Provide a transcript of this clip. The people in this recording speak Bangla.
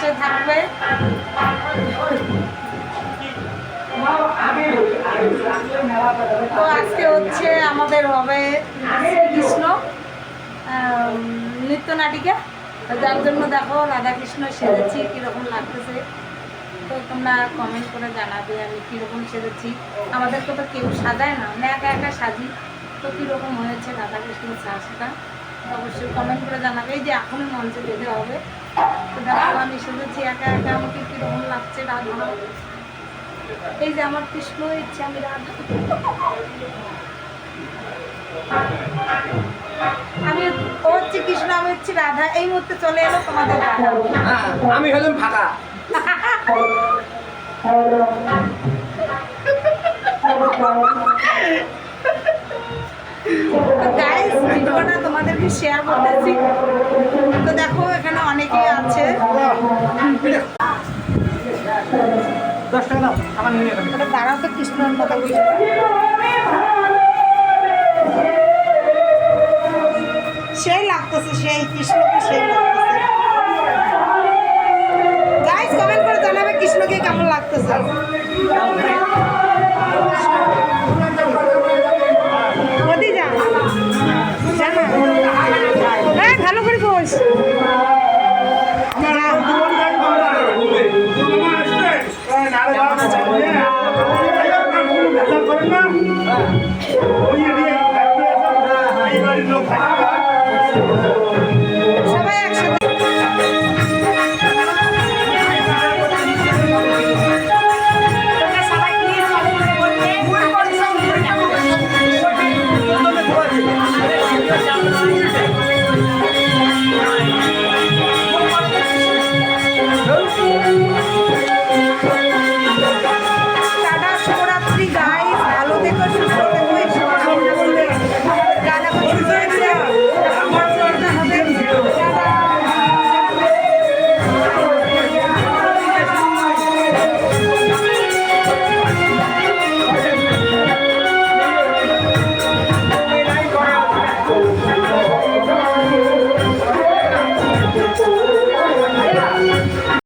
পাশে থাকবে। তো আজকে হচ্ছে আমাদের হবে কৃষ্ণ নৃত্যনাটিকা, যার জন্য দেখো রাধাকৃষ্ণ সেজেছি কীরকম লাগতেছে। তো তোমরা কমেন্ট করে জানাবে আমি কীরকম সেজেছি। আমাদেরকে তো কেউ সাজায় না, আমরা একা একা সাজি। তো কীরকম হয়েছে রাধাকৃষ্ণের সাজটা অবশ্যই কমেন্ট করে জানাবে। এই যে এখনই মঞ্চে যেতে হবে। তো দেখো আমি সেজেছি একা একা, আমাকে কীরকম লাগছে রাধা। এই যে আমার কৃষ্ণ ইচ্ছে, আমি রাধা। আমি ও হচ্ছে কৃষ্ণ, আমি হচ্ছে রাধা। এই মুহূর্তে চলে এলো তোমাদের রাধা। আমি হলাম ফাঁকা। গাইস ভিডিওটা তোমাদেরকে শেয়ার করতেছি। তো দেখো এখানে অনেকেই আছে। 10 টাকা দাও, আমার নিয়ে যাবে। ওটা দাঁড়াও তো, কৃষ্ণর কথা বলি। সেই লাগতেছে, সেই কৃষ্ণকে সেই লাগতেছে। গাইস কমেন্ট করে জানাবে কৃষ্ণকে কেমন লাগতেছে।